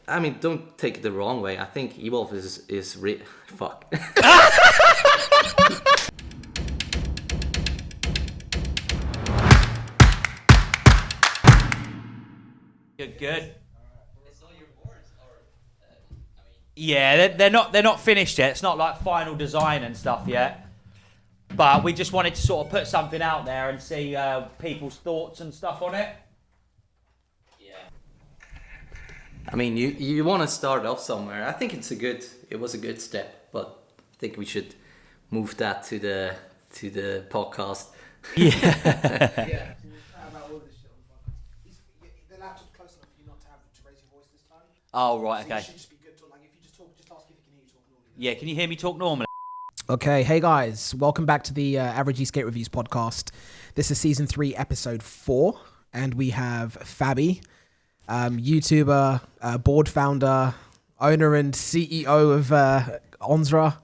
I mean, don't take it the wrong way. I think Evolve is fuck. Good. Yeah, they're not finished yet. It's not like final design and stuff yet. But we just wanted to sort of put something out there and see people's thoughts and stuff on it. Yeah. I mean, you want to start off somewhere. I think it was a good step, but I think we should move that to the podcast. Yeah. Yeah. The laptop's close enough for you not to have to raise your voice this time. Oh, right, so okay. It should just be good to, like, if you just talk, just ask if you can hear you talk normally. Yeah, can you hear me talk normally? Okay, hey guys, welcome back to the Average Eskate Reviews podcast. This is season 3, episode 4, and we have Fabi, YouTuber, board founder, owner and CEO of Onsra.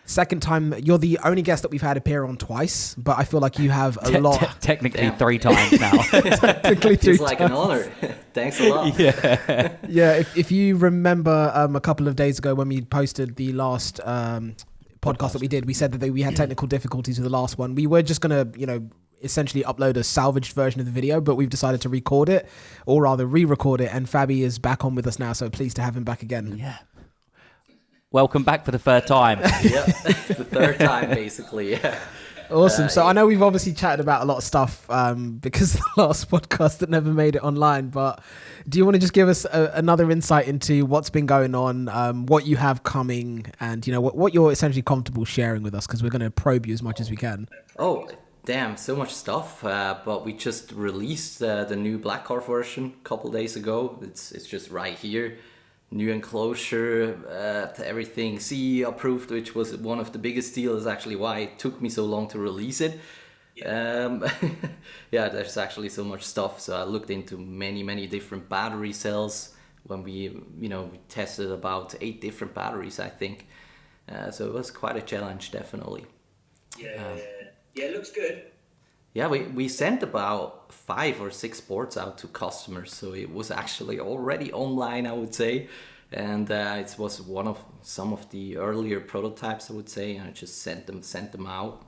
Second time, you're the only guest that we've had appear on twice, but I feel like you have a lot. Technically 3 times now. Technically 3 It's like an honor. Thanks a lot. Yeah. Yeah, if you remember a couple of days ago when we posted the last podcast that we did, we said that we had technical difficulties with the last one. We were just going to, essentially upload a salvaged version of the video, but we've decided to record it, or rather re-record it, and Fabi is back on with us now, so pleased to have him back again. Yeah. Welcome back for the third time. Yeah, the third time basically. Yeah. Awesome. So I know we've obviously chatted about a lot of stuff because of the last podcast that never made it online, but do you want to just give us another insight into what's been going on, what you have coming, and what you're essentially comfortable sharing with us, because we're going to probe you as much as we can. Oh, damn, so much stuff. But we just released the new Black Carve version a couple days ago. It's just right here. New enclosure, everything CE approved, which was one of the biggest deals. Actually, why it took me so long to release it. Yeah, there's actually so much stuff. So I looked into many different battery cells when we tested about 8 different batteries, I think. So it was quite a challenge, definitely. Yeah, it looks good. Yeah, we sent about 5 or 6 boards out to customers, so it was actually already online, I would say, and it was some of the earlier prototypes, I would say, and I just sent them out.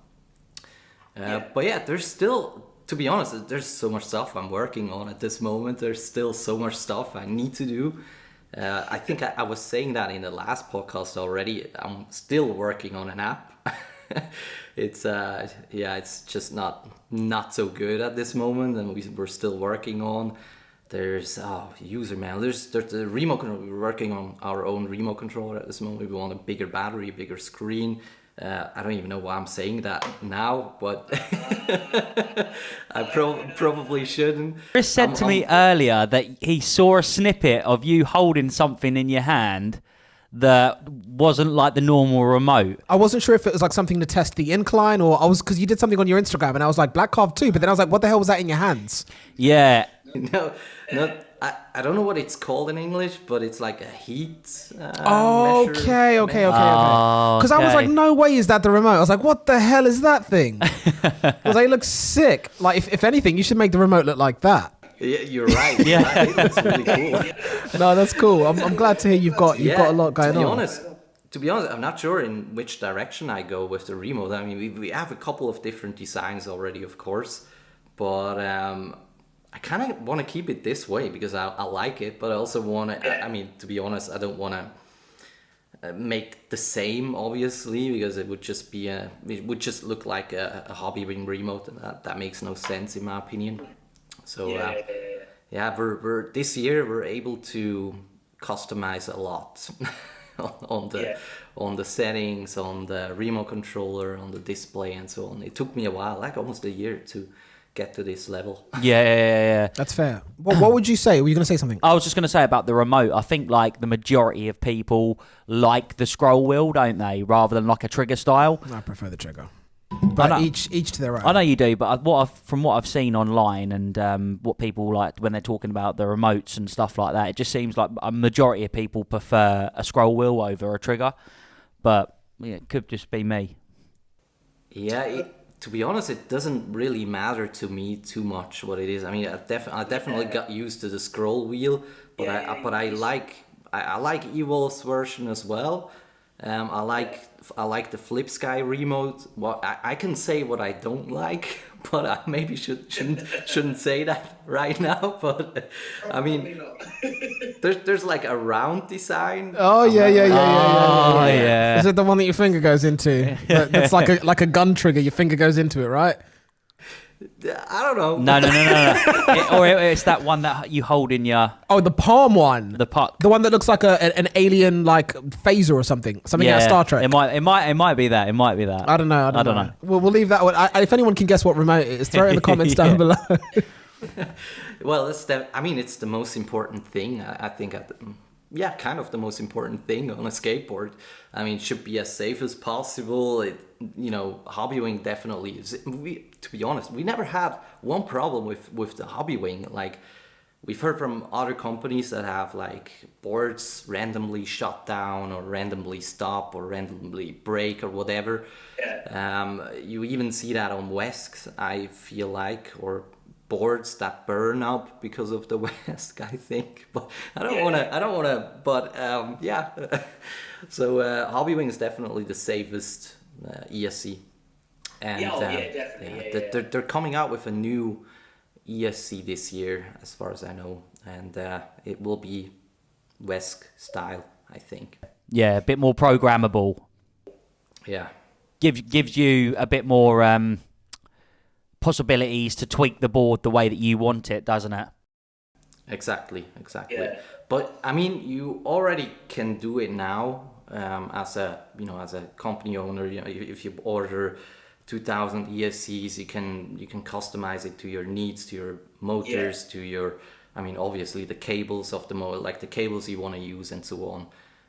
But yeah, there's still, to be honest, there's so much stuff I'm working on at this moment. There's still so much stuff I need to do. I think I was saying that in the last podcast already. I'm still working on an app. It's just not so good at this moment, and we're still working on. There's user man. There's the remote control. We're working on our own remote controller at this moment. We want a bigger battery, bigger screen. I don't even know why I'm saying that now, but I probably shouldn't. Chris said to me earlier that he saw a snippet of you holding something in your hand that wasn't like the normal remote. I wasn't sure if it was like something to test the incline, or because you did something on your Instagram, and I was like, Black Carve 2, but then I was like, what the hell was that in your hands? Yeah. No, I don't know what it's called in English, but it's like a heat Okay. Because I was like, no way is that the remote. I was like, what the hell is that thing? I was like, it looks sick. Like, if anything, you should make the remote look like that. Yeah, you're right. Yeah, it's really cool. No, that's cool. I'm glad to hear you've got a lot going on. To be honest, I'm not sure in which direction I go with the remote. I mean, we have a couple of different designs already, of course, but I kind of want to keep it this way because I like it, but I also want to. I mean, to be honest, I don't want to make the same, obviously, because it would just look like a hobby ring remote, and that makes no sense in my opinion. So we're this year we're able to customize a lot on the settings, on the remote controller, on the display, and so on. It took me a while, like almost a year, to get to this level. Yeah. That's fair. What would you say? Were you going to say something? I was just going to say about the remote. I think like the majority of people like the scroll wheel, don't they, rather than like a trigger style. I prefer the trigger. But each to their own. I know you do, but from what I've seen online and what people like when they're talking about the remotes and stuff like that, it just seems like a majority of people prefer a scroll wheel over a trigger. But yeah, it could just be me. Yeah, to be honest, it doesn't really matter to me too much what it is. I mean, I definitely got used to the scroll wheel, I like Evil's version as well. I like the Flip Sky remote. Well, I can say what I don't like, but I maybe shouldn't say that right now. But I mean, there's like a round design. Oh yeah. Oh yeah. Is it the one that your finger goes into? That's like a gun trigger. Your finger goes into it, right? I don't know. No. It's that one that you hold in your Oh, the palm one. the puck. The one that looks like an alien like phaser or something out of Star Trek. It might be that. It might be that. I don't know. We'll leave that one. If anyone can guess what remote it is, throw it in the comments down below. Well, it's the most important thing. I think kind of the most important thing on a skateboard. I mean, it should be as safe as possible. Hobbying definitely is. To be honest, we never had one problem with the Hobbywing. Like, we've heard from other companies that have like boards randomly shut down or randomly stop or randomly break or whatever. Yeah. You even see that on Wesks, I feel like, or boards that burn up because of the Wesk, I think. But I don't wanna. But yeah. So Hobbywing is definitely the safest ESC. And definitely. They're coming out with a new ESC this year, as far as I know, and it will be Wesk style, I think. Yeah, a bit more programmable. Yeah. Gives you a bit more possibilities to tweak the board the way that you want it, doesn't it? Exactly. Yeah. But I mean, you already can do it now as a company owner. If you order 2000 ESCs, you can customize it to your needs, to your motors, to your, obviously the cables of the motor, like the cables you want to use and so on.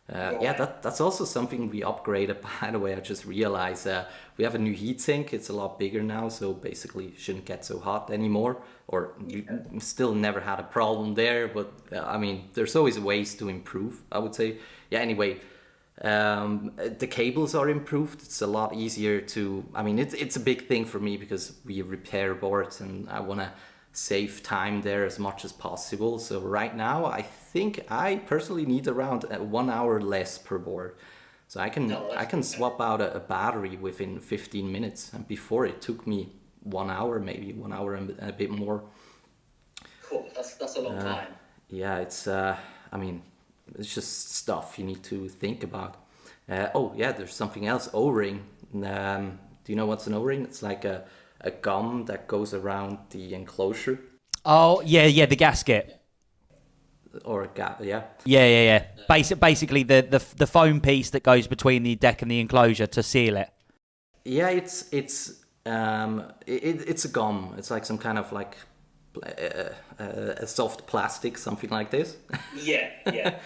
That's also something we upgraded, by the way. I just realized we have a new heatsink. It's a lot bigger now, so basically shouldn't get so hot anymore, or we still never had a problem there, but there's always ways to improve, I would say. Anyway, the cables are improved. It's a lot easier to, it's a big thing for me because we repair boards and I want to save time there as much as possible. So right now I think I personally need around 1 hour less per board. So I can swap out a battery within 15 minutes, and before it took me 1 hour, maybe 1 hour and a bit more. Cool, that's a long time. Yeah, it's it's just stuff you need to think about. There's something else. O-ring. Do you know what's an O-ring? It's like a gum that goes around the enclosure. Oh, yeah, the gasket. Or a gap, yeah. Yeah. Basically, the foam piece that goes between the deck and the enclosure to seal it. Yeah, it's a gum. It's like some kind of like a soft plastic, something like this. Yeah.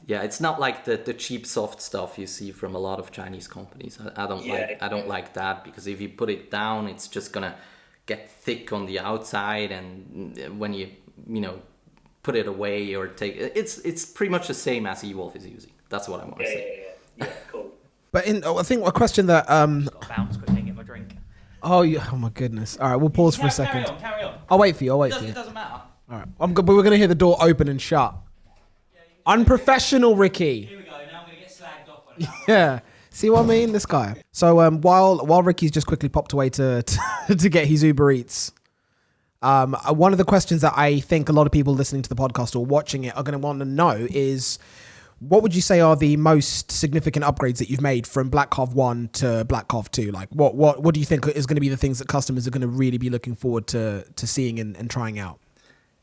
It's not like the cheap soft stuff you see from a lot of Chinese companies. I don't like that, because if you put it down, it's just gonna get thick on the outside, and when you put it away or take it's pretty much the same as Ewolf is using. That's what I want to say. Yeah, cool. But I think a question that Just got to bounce quickly and get my drink. Oh my goodness! All right, we'll pause for a second. Carry on. I'll wait for you. It doesn't matter. All right, but we're gonna hear the door open and shut. Unprofessional, Ricky. Here we go. Now I'm gonna get slagged off. On that. Yeah. See what I mean? This guy. So while Ricky's just quickly popped away to get his Uber Eats, one of the questions that I think a lot of people listening to the podcast or watching it are going to want to know is, what would you say are the most significant upgrades that you've made from Black Carve 1 to Black Carve 2? Like, what do you think is going to be the things that customers are going to really be looking forward to seeing and trying out?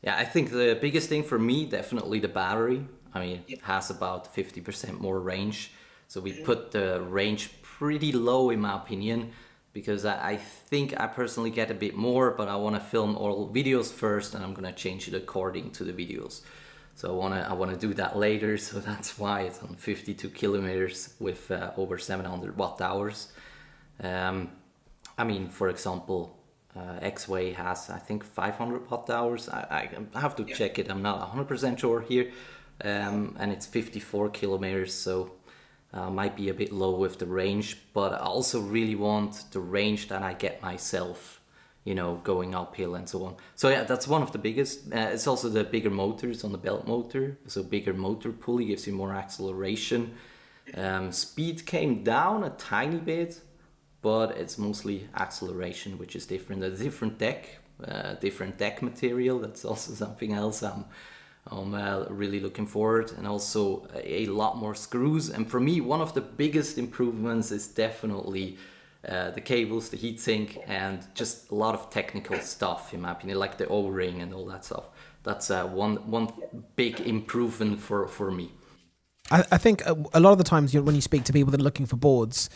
Yeah, I think the biggest thing for me, definitely the battery. It has about 50% more range. So we put the range pretty low, in my opinion, because I think I personally get a bit more, but I want to film all videos first, and I'm going to change it according to the videos. So I want to do that later. So that's why it's on 52 kilometers with over 700 watt hours. For example, X-Way has, I think, 500 watt hours. I have to check it. I'm not 100% sure here. And it's 54 kilometers, so might be a bit low with the range, but I also really want the range that I get myself going uphill and so on. So yeah, that's one of the biggest. It's also the bigger motors on the belt motor. So bigger motor pulley gives you more acceleration. Speed came down a tiny bit, but it's mostly acceleration, which is different. A different deck material. That's also something else I'm really looking forward. And also a lot more screws. And for me, one of the biggest improvements is definitely the cables, the heatsink, and just a lot of technical stuff, in my opinion, like the O-ring and all that stuff. That's one big improvement for me. I think a lot of the times when you speak to people that are looking for boards,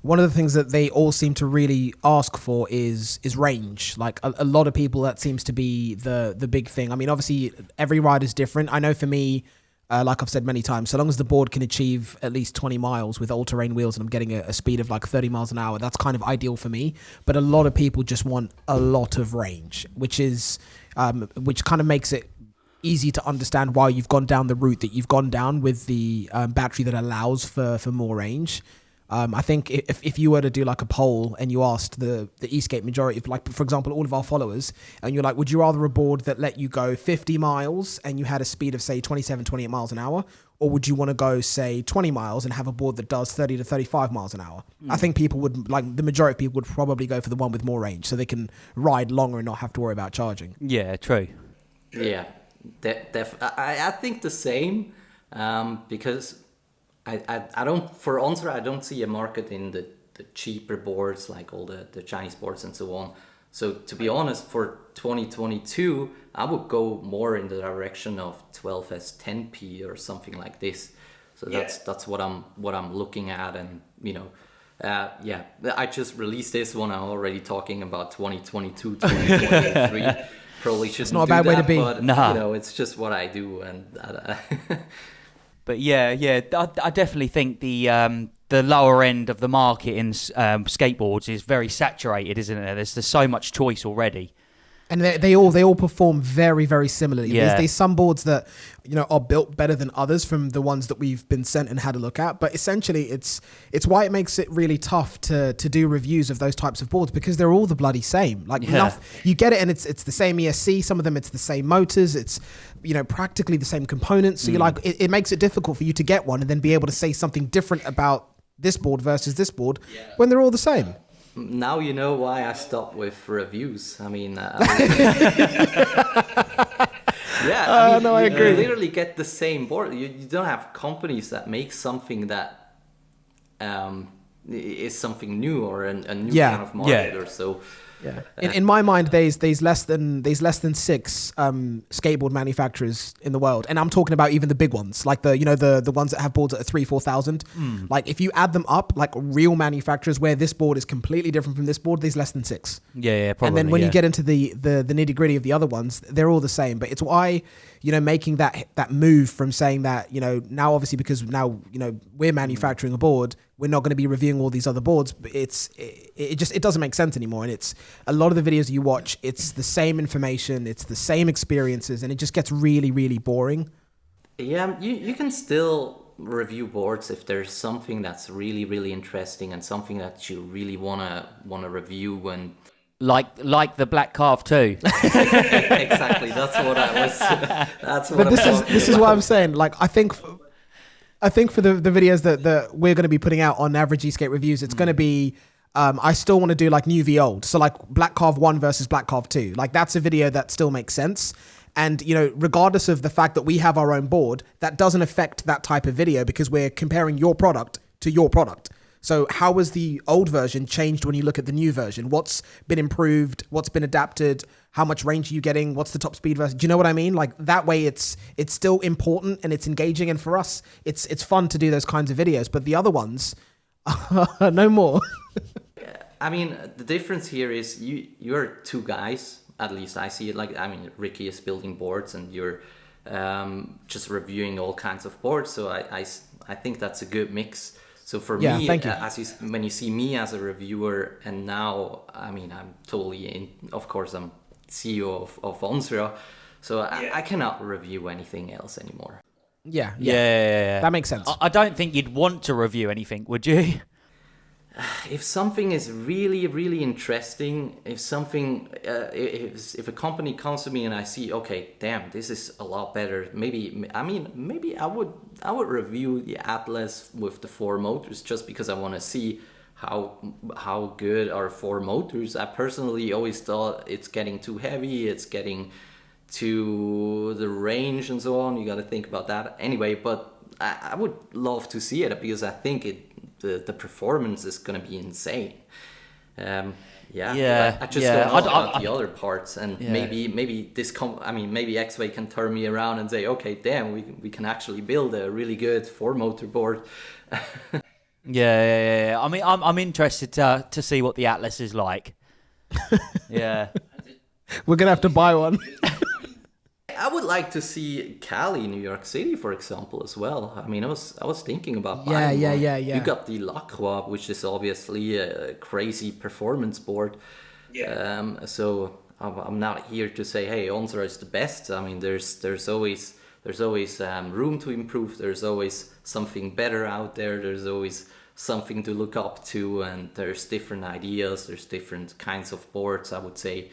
one of the things that they all seem to really ask for is range. Like a lot of people, that seems to be the big thing. I mean, obviously every ride is different. I know for me, like I've said many times, so long as the board can achieve at least 20 miles with all-terrain wheels and I'm getting a speed of like 30 miles an hour, that's kind of ideal for me. But a lot of people just want a lot of range, which kind of makes it easy to understand why you've gone down the route that you've gone down with the battery that allows for more range. I think if you were to do like a poll and you asked the Eskate majority of, like, for example, all of our followers, and you're like, would you rather a board that let you go 50 miles and you had a speed of say 27, 28 miles an hour, or would you want to go say 20 miles and have a board that does 30 to 35 miles an hour? I think people would, like, the majority of people would probably go for the one with more range so they can ride longer and not have to worry about charging. Yeah, true. Yeah, I think the same, because I don't, for Onsra, I don't see a market in the cheaper boards, like all the Chinese boards and so on. So to be honest, for 2022, I would go more in the direction of 12S10P or something like this. So that's what I'm looking at, and I just released this one. I'm already talking about 2022, 2023. Probably shouldn't. It's not a bad way to be. But, Nah. it's just what I do, and. But yeah, I definitely think the lower end of the market in skateboards is very saturated, isn't it? There's so much choice already. And they all perform very, very similarly. Yeah. There's some boards that are built better than others from the ones that we've been sent and had a look at. But essentially, it's why it makes it really tough to do reviews of those types of boards, because they're all the bloody same. Like you get it, and it's the same ESC. Some of them it's the same motors. It's practically the same components. So you're like, it makes it difficult for you to get one and then be able to say something different about this board versus this board when they're all the same. Now you know why I stopped with reviews. I mean, I agree. You literally get the same board. You don't have companies that make something that is something new or a new kind of market or so. Yeah. In my mind, there's less than 6 skateboard manufacturers in the world, and I'm talking about even the big ones, like the ones that have boards that are 3,000-4,000. Like if you add them up, like real manufacturers where this board is completely different from this board, there's less than 6. Yeah, probably. And then when you get into the nitty gritty of the other ones, they're all the same. But it's why making that move from saying that now, obviously, because now we're manufacturing a board, we're not going to be reviewing all these other boards. But it doesn't make sense anymore. And it's a lot of the videos you watch, it's the same information, it's the same experiences, and it just gets really, really boring. Yeah, you can still review boards if there's something that's really, really interesting and something that you really wanna review, and like the Black Carve too. Exactly. That's what I was. That's what. But this is what I'm saying. Like I think for the videos that we're going to be putting out on Average Eskate Reviews, it's going to be. I still want to do like new v old. So like Black Carve 1 versus Black Carve 2. Like that's a video that still makes sense. And, regardless of the fact that we have our own board, that doesn't affect that type of video because we're comparing your product to your product. So how was the old version changed when you look at the new version? What's been improved? What's been adapted? How much range are you getting? What's the top speed version? Do you know what I mean? Like that way it's still important and it's engaging. And for us, it's fun to do those kinds of videos. But the other ones, no more. I mean, the difference here is you're two guys. At least I see it Ricky is building boards and you're just reviewing all kinds of boards. So I think that's a good mix. So for me, when you see me as a reviewer, and now, I'm totally in, of course, I'm CEO of Onsra, so I cannot review anything else anymore. Yeah. That That makes sense. I don't think you'd want to review anything, would you? if something is really, really interesting, if something, if a company comes to me and I see, okay, damn, this is a lot better. Maybe I would review the Atlas with the 4 motors just because I want to see how good are 4 motors. I personally always thought it's getting too heavy, it's getting to the range and so on. You got to think about that anyway. But I would love to see it because I think the performance is going to be insane. I just don't know about the other parts, and maybe this maybe Eksate can turn me around and say, okay, damn, we can actually build a really good 4 motor board. Yeah. I mean, I'm interested to see what the Atlas is like. Yeah. We're gonna have to buy one. I would like to see Cali, New York City, for example, as well. I mean, I was thinking about buying one. Yeah. You got the Lacroix, which is obviously a crazy performance board. Yeah. So I'm not here to say, hey, Onsra is the best. I mean, there's always room to improve. There's always something better out there. There's always something to look up to, and there's different ideas. There's different kinds of boards, I would say.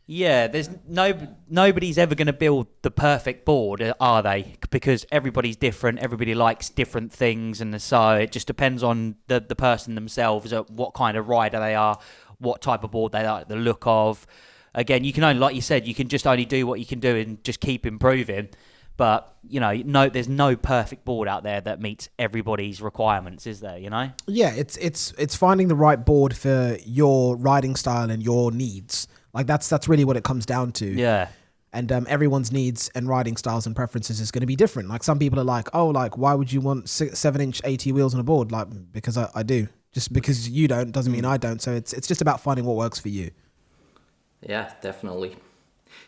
Yeah, there's nobody's ever going to build the perfect board, are they? Because everybody's different, everybody likes different things, and so it just depends on the person themselves, what kind of rider they are, what type of board they like the look of. Again, you can only, like you said, you can just only do what you can do and just keep improving. But, there's no perfect board out there that meets everybody's requirements, is there, Yeah, it's finding the right board for your riding style and your needs. Like that's really what it comes down to. Yeah. And everyone's needs and riding styles and preferences is going to be different. Like some people are like, why would you want 7-inch AT wheels on a board? Like, because I do. Just because you don't doesn't mean I don't. So it's just about finding what works for you. Yeah, definitely.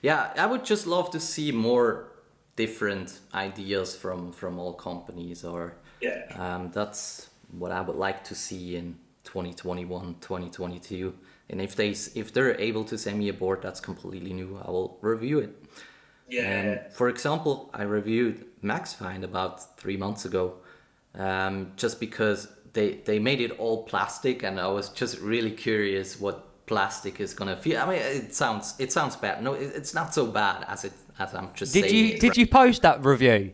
Yeah, I would just love to see more different ideas from all companies, or that's what I would like to see in 2021, 2022. And if they're able to send me a board that's completely new, I will review it. Yeah. For example, I reviewed MaxFind about 3 months ago, just because they made it all plastic, and I was just really curious what plastic is gonna feel. I mean, it sounds bad. No, it's not so bad as I'm just saying. Did you post that review?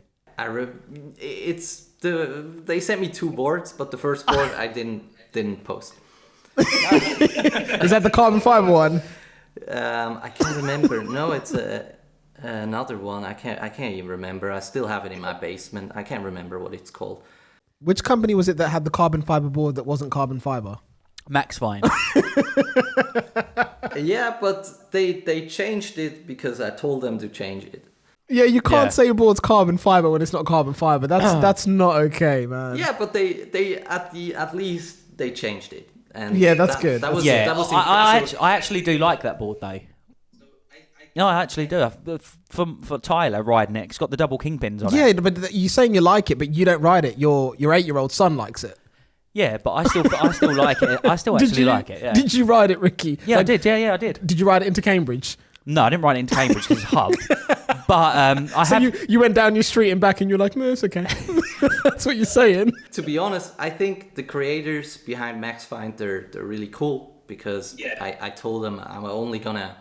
They sent me 2 boards, but the first board I didn't post. Is that the carbon fiber one? I can't remember. No, it's another one. I can't even remember. I still have it in my basement. I can't remember what it's called. Which company was it that had the carbon fiber board that wasn't carbon fiber? MaxFind. Yeah, but they changed it because I told them to change it. Yeah, you can't say your board's carbon fiber when it's not carbon fiber. That's not okay, man. Yeah, but they at least they changed it. And that's good. That was I actually do like that board though. No, I actually do. For Tyler riding it, it's got the double kingpins on it. Yeah, but you're saying you like it, but you don't ride it. Your 8-year-old son likes it. Yeah, but I still like it. I still actually like it. Yeah. Did you ride it, Ricky? Yeah, I did. Yeah, I did. Did you ride it into Cambridge? No, I didn't ride it into Cambridge because it's a hub. But you went down your street and back, and you're like, no, it's okay. That's what you're saying. To be honest, I think the creators behind MaxFind, they're really cool, because I told them I'm only gonna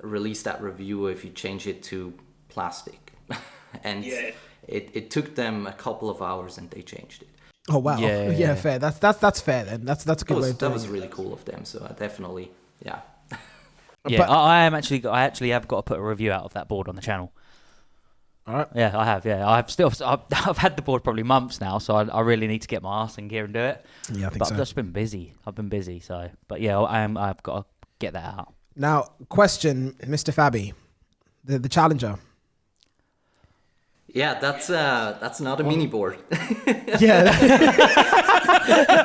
release that review if you change it to plastic, and it took them a couple of hours and they changed it. Oh wow! Yeah, fair. That's fair then. That's a good way of doing it. That was really cool of them. So I definitely Yeah, but I actually have got to put a review out of that board on the channel. All right. Yeah, I have. Yeah, I've had the board probably months now, so I really need to get my arse in gear and do it. Yeah, I think but so. I've just been busy. I've been busy, so. But yeah, I've got to get that out. Now, question, Mr. Fabi, the Challenger. Yeah, that's not a mini board. Yeah.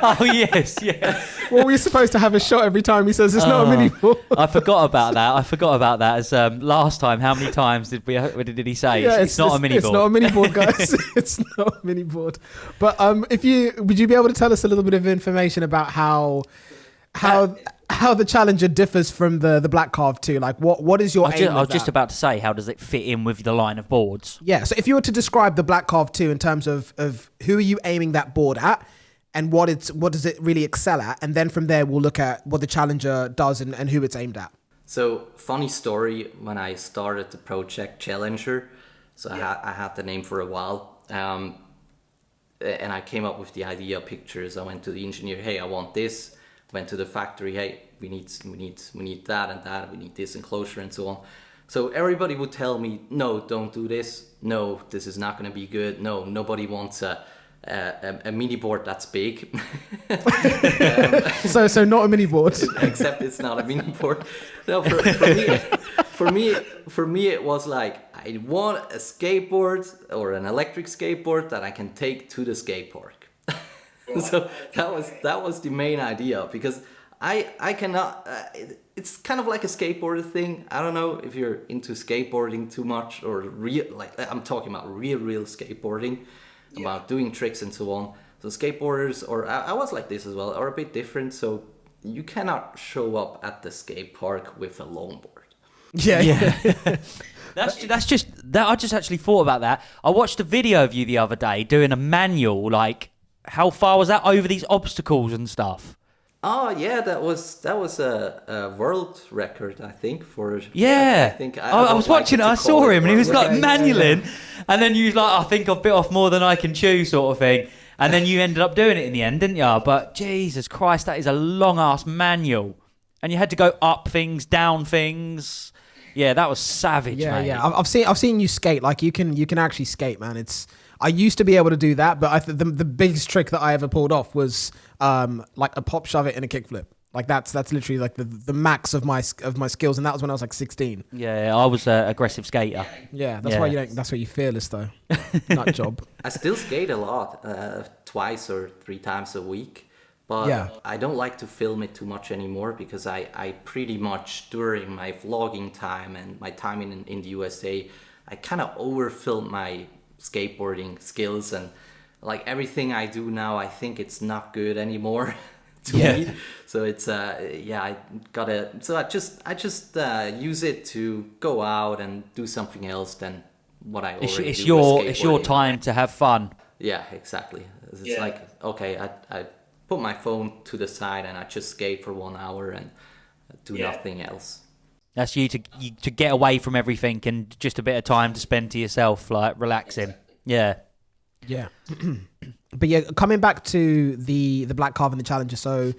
Oh yes, yeah. Well, we're supposed to have a shot every time he says it's not a mini board. I forgot about that. As last time, how many times did he say it's not a mini board? It's not a mini board, guys. It's not a mini board. But would you be able to tell us a little bit of information about how the Challenger differs from the Black Carve 2? Like, what is your aim? I was just about to say, how does it fit in with the line of boards? Yeah. So if you were to describe the Black Carve 2 in terms of who are you aiming that board at, and what does it really excel at, and then from there we'll look at what the Challenger does and who it's aimed at. So, funny story, when I started the project Challenger, so I had the name for a while, and I came up with the idea pictures. I went to the engineer, hey, I want this. Went to the factory, hey, we need that and that, we need this enclosure and so on. So everybody would tell me, no, don't do this. No, this is not going to be good. No, nobody wants a mini board that's big. So not a mini board. Except it's not a mini board. No, for me, it was like, I want a skateboard or an electric skateboard that I can take to the skate park. So that was the main idea, because I cannot. It's kind of like a skateboarder thing. I don't know if you're into skateboarding too much, or I'm talking about real skateboarding, about doing tricks and so on. So skateboarders, or I was like this as well, are a bit different. So you cannot show up at the skate park with a longboard. Yeah. That's just that. I just actually thought about that. I watched a video of you the other day doing a manual. Like, how far was that over these obstacles and stuff? Oh yeah, that was a world record, I think. Yeah, I think I was watching it. I saw him, and he was like manualing, and then you was like, I think I've bit off more than I can chew, sort of thing. And then you ended up doing it in the end, didn't you? But Jesus Christ, that is a long ass manual, and you had to go up things, down things. Yeah, that was savage, mate. Yeah. I've seen you skate. Like you can actually skate, man. I used to be able to do that, but the biggest trick that I ever pulled off was like a pop shove it and a kickflip. Like that's literally like the max of my skills, and that was when I was like 16. Yeah, I was an aggressive skater. Yeah, that's why you're fearless though. Nut job. I still skate a lot, 2 or 3 times a week. But I don't like to film it too much anymore, because I pretty much, during my vlogging time and my time in the USA, I kind of overfilm my skateboarding skills, and like everything I do now, I think it's not good anymore to me. So it's I just use it to go out and do something else than what I already do. It's your time to have fun. Yeah, exactly. It's like, okay, I put my phone to the side and I just skate for 1 hour and do nothing else. That's you to get away from everything and just a bit of time to spend to yourself, like relaxing. Yeah. But yeah, coming back to the Black Carve and the Challenger. So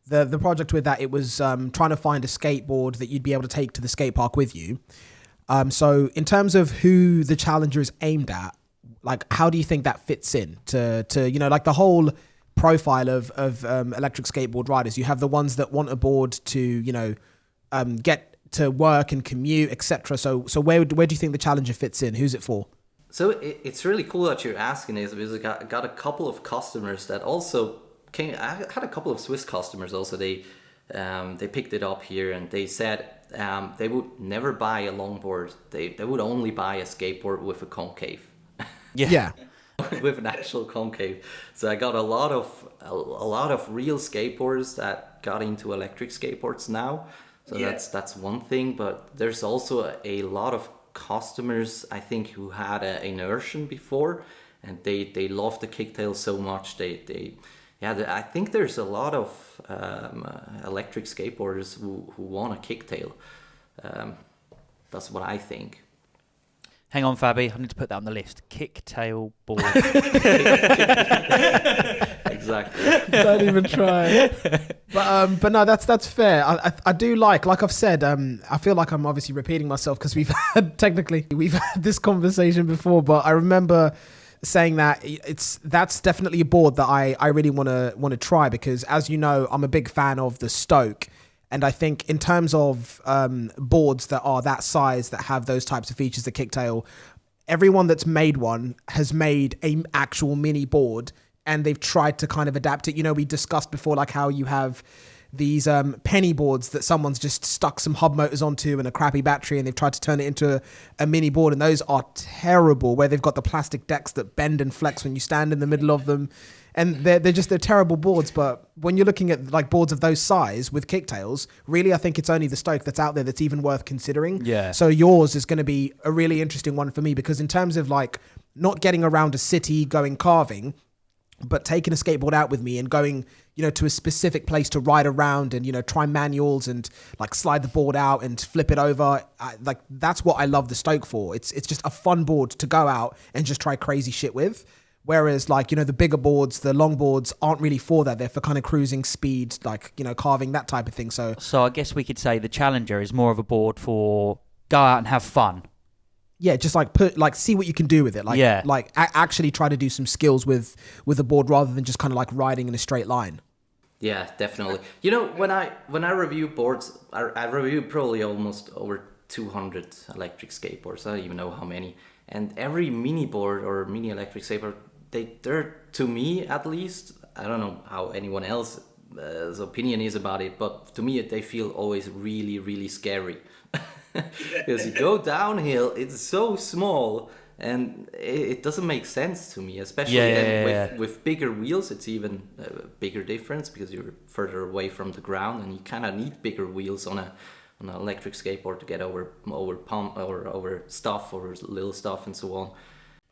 the project with that, it was trying to find a skateboard that you'd be able to take to the skate park with you. So in terms of who the Challenger is aimed at, like how do you think that fits in to like the whole profile of electric skateboard riders? You have the ones that want a board to get to work and commute, etc. So where do you think the Challenger fits in? Who's it for? So it's really cool that you're asking this, because I got a couple of customers that also came. I had a couple of Swiss customers also. They picked it up here, and they said they would never buy a longboard. They would only buy a skateboard with a concave. Yeah. With an actual concave. So I got a lot of real skateboarders that got into electric skateboards now. So that's one thing, but there's also a lot of customers, I think, who had an inertian before, and they love the kicktail so much. I think there's a lot of electric skateboarders who want a kicktail. That's what I think. Hang on, Fabi. I need to put that on the list. Kicktail board. Exactly. Don't even try. But no, that's fair. I do like I've said. I feel like I'm obviously repeating myself, because we've had this conversation before. But I remember saying that that's definitely a board that I really want to try, because as you know, I'm a big fan of the Stoke. And I think in terms of boards that are that size, that have those types of features, the kicktail, everyone that's made one has made an actual mini board, and they've tried to kind of adapt it. We discussed before, like how you have these penny boards that someone's just stuck some hub motors onto and a crappy battery, and they've tried to turn it into a mini board, and those are terrible, where they've got the plastic decks that bend and flex when you stand in the middle of them. And they're terrible boards. But when you're looking at like boards of those size with kicktails, really, I think it's only the Stoke that's out there that's even worth considering. Yeah. So yours is going to be a really interesting one for me, because in terms of like not getting around a city going carving, But taking a skateboard out with me and going, to a specific place to ride around and, try manuals and like slide the board out and flip it over. That's what I love the Stoke for. It's just a fun board to go out and just try crazy shit with. Whereas the bigger boards, the long boards aren't really for that. They're for kind of cruising speed, carving, that type of thing. So I guess we could say the Challenger is more of a board for go out and have fun. Yeah, just see what you can do with it. Actually try to do some skills with the board rather than just kind of like riding in a straight line. Yeah, definitely. When I review boards, I review probably almost over 200 electric skateboards. I don't even know how many. And every mini board or mini electric skateboard, they're, to me at least, I don't know how anyone else's opinion is about it, but to me they feel always really, really scary. Because you go downhill, it's so small, and it doesn't make sense to me, especially with bigger wheels. It's even a bigger difference because you're further away from the ground, and you kind of need bigger wheels on an electric skateboard to get over pump or over stuff or little stuff and so on.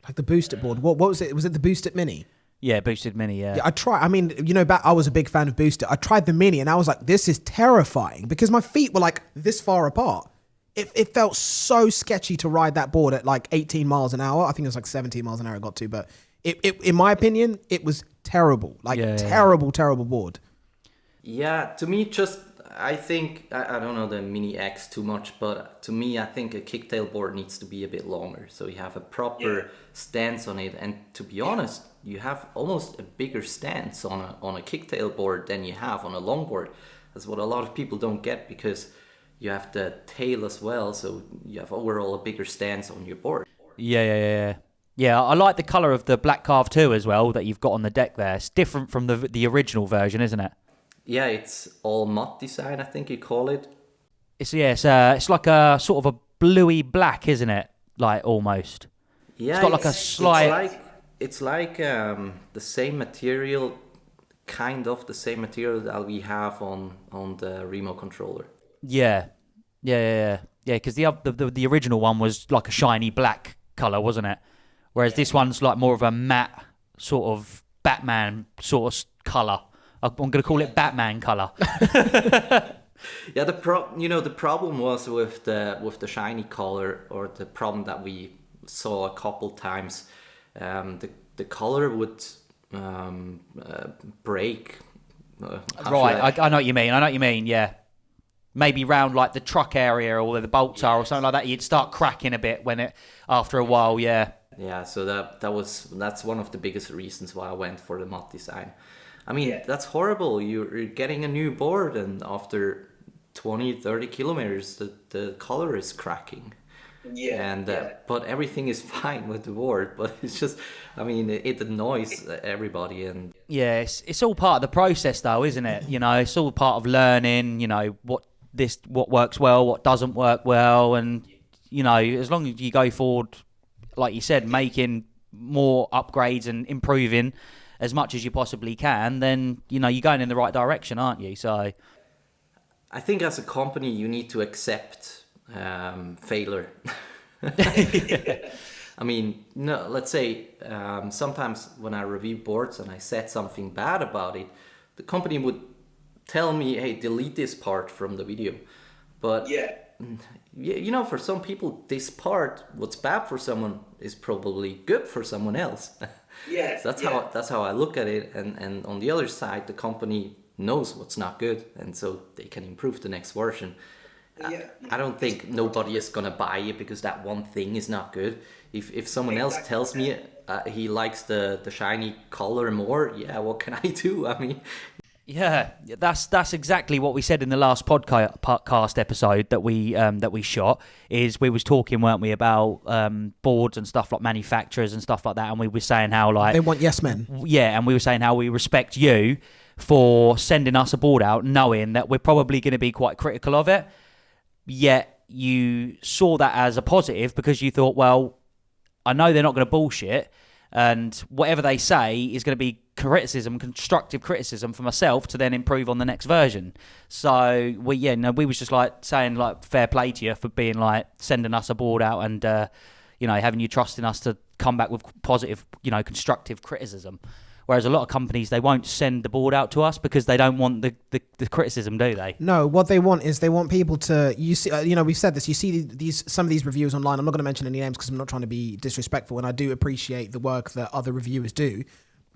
Like the Boosted board. What was it? Was it the Boosted Mini? Yeah, Boosted Mini, yeah. I was a big fan of Boosted. I tried the Mini and I was like, this is terrifying because my feet were like this far apart. It felt so sketchy to ride that board at like 18 miles an hour. I think it was like 17 miles an hour it got to, but it in my opinion, it was terrible. Terrible board. Yeah, to me, I think, I don't know the Mini X too much, but to me, I think a kicktail board needs to be a bit longer. So you have a proper stance on it. And to be honest, you have almost a bigger stance on a kicktail board than you have on a longboard. That's what a lot of people don't get because you have the tail as well. So you have overall a bigger stance on your board. Yeah, I like the colour of the black Carve 2 as well that you've got on the deck there. It's different from the original version, isn't it? Yeah, it's all matte design, I think you call it. It's like a sort of a bluey black, isn't it? Like almost. Yeah, it's got like a slight. It's like the same material, kind of the same material that we have on the remote controller. Yeah. Because the original one was like a shiny black color, wasn't it? Whereas this one's like more of a matte sort of Batman sort of color. I'm going to call it Batman color. Yeah, the problem was with the shiny color, or the problem that we saw a couple times. The color would break. Right, I know what you mean. Yeah, maybe round like the truck area or where the bolts are or something like that. You'd start cracking a bit after a while. Yeah. Yeah, so that's one of the biggest reasons why I went for the matte design. I mean, that's horrible. You're getting a new board, and after 20, 30 kilometers, the color is cracking. But everything is fine with the board. But it's just, it annoys everybody. And yeah, it's all part of the process, though, isn't it? It's all part of learning. What works well, what doesn't work well, and as long as you go forward, like you said, making more upgrades and improving as much as you possibly can, then you're going in the right direction, aren't you? So I think as a company you need to accept failure. Let's say sometimes when I review boards and I said something bad about it, the company would tell me, hey, delete this part from the video. But for some people, this part, what's bad for someone is probably good for someone else. Yes, that's how I look at it. And on the other side, the company knows what's not good, and so they can improve the next version. I don't think nobody is gonna buy it because that one thing is not good. If someone else tells me he likes the shiny color more, what can I do? Yeah, that's exactly what we said in the last podcast episode that we shot. Is we was talking, weren't we, about boards and stuff like manufacturers and stuff like that, and we were saying how like they want yes men. Yeah, and we were saying how we respect you for sending us a board out, knowing that we're probably going to be quite critical of it. Yet you saw that as a positive because you thought, well, I know they're not going to bullshit. And whatever they say is going to be constructive criticism for myself to then improve on the next version. So we was just like saying like fair play to you for being like sending us a board out and having you trust in us to come back with positive, constructive criticism, Whereas a lot of companies, they won't send the board out to us because they don't want the criticism, do they? No, what they want is they want people to, you see, we've said this, you see these some of these reviews online. I'm not going to mention any names because I'm not trying to be disrespectful, and I do appreciate the work that other reviewers do.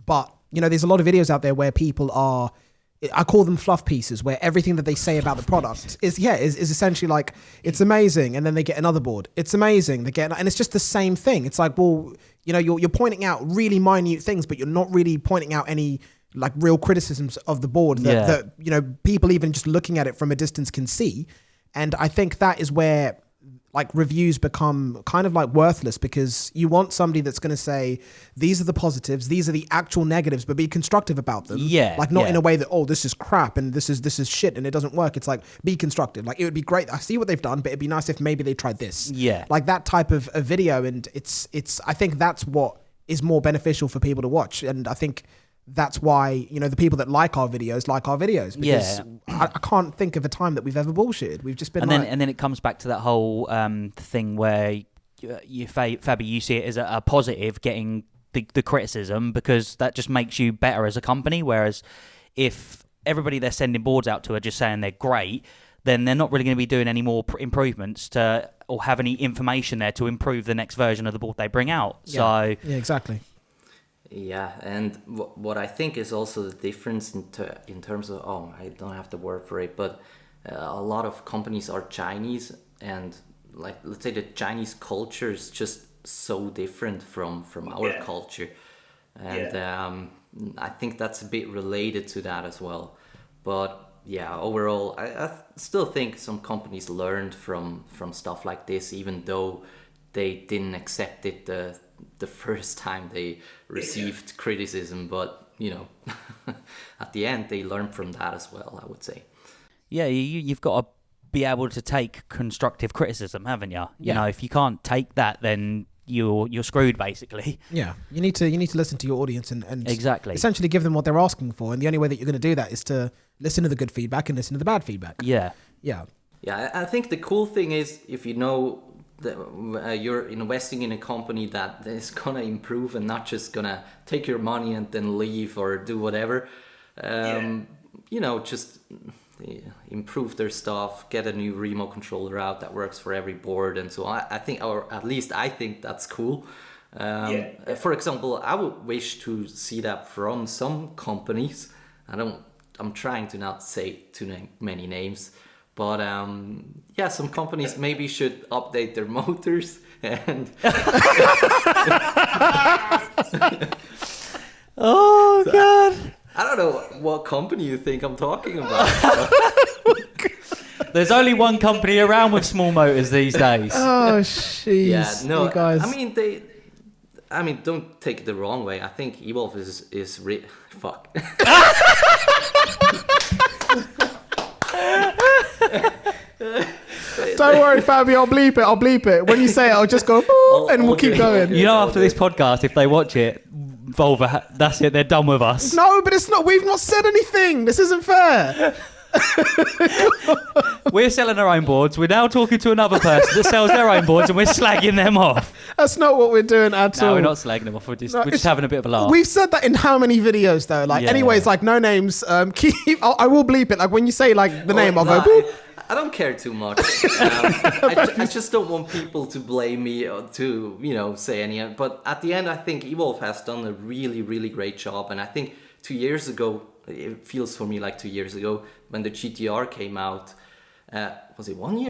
But, there's a lot of videos out there where people are, I call them fluff pieces, where everything that they say about the product is essentially like, it's amazing, and then they get another board. It's amazing, and it's just the same thing. It's like, well, you're pointing out really minute things, but you're not really pointing out any like real criticisms of the board that people even just looking at it from a distance can see. And I think that is where like reviews become kind of like worthless, because you want somebody that's going to say, these are the positives, these are the actual negatives, but be constructive about them. Yeah. Like not in a way that, oh, this is crap and this is shit and it doesn't work. It's like, be constructive. Like, it would be great. I see what they've done, but it'd be nice if maybe they tried this. Yeah. Like that type of a video. And it's, I think that's what is more beneficial for people to watch. And I think that's why, the people that like our videos, because I can't think of a time that we've ever bullshitted. We've just been and then it comes back to that whole thing where Fabi, you see it as a positive getting the criticism, because that just makes you better as a company. Whereas if everybody they're sending boards out to are just saying they're great, then they're not really going to be doing any more improvements or have any information there to improve the next version of the board they bring out. Yeah, exactly. Yeah, and what I think is also the difference in terms of, I don't have the word for it, but a lot of companies are Chinese, and like, let's say the Chinese culture is just so different from our culture. And I think that's a bit related to that as well. But yeah, overall, I still think some companies learned from stuff like this, even though they didn't accept it the first time they received criticism, but at the end they learned from that as well, I would say. Yeah, you've got to be able to take constructive criticism, haven't you? Yeah. If you can't take that, then you're screwed, basically. Yeah, you need to listen to your audience and exactly essentially give them what they're asking for, and the only way that you're going to do that is to listen to the good feedback and listen to the bad feedback. Yeah. I think the cool thing is, if you're investing in a company that is gonna improve and not just gonna take your money and then leave or do whatever, just improve their stuff, get a new remote controller out that works for every board and so on. I think, or at least I think that's cool. For example, I would wish to see that from some companies. I'm trying to not say too many names. But some companies maybe should update their motors and. Oh God! I don't know what company you think I'm talking about. There's only one company around with small motors these days. Oh jeez! Yeah, no, you guys. I mean, don't take it the wrong way. I think Evolve is fuck. Don't worry, Fabi, I'll bleep it. When you say it, I'll just go, and we'll keep going. After this podcast, if they watch it, Volva, that's it, they're done with us. No, but it's not, we've not said anything. This isn't fair. We're selling our own boards. We're now talking to another person that sells their own boards, and we're slagging them off. That's not what we're doing at all. No, we're not slagging them off. We're just having a bit of a laugh. We've said that in how many videos, though? Anyways, no names. I will bleep it. Like, when you say, the name, I'll go, boop. I don't care too much. I just don't want people to blame me or to, say any. But at the end, I think Evolve has done a really, really great job. And I think 2 years ago, it feels for me like 2 years ago, when the GTR came out, was it 1 year?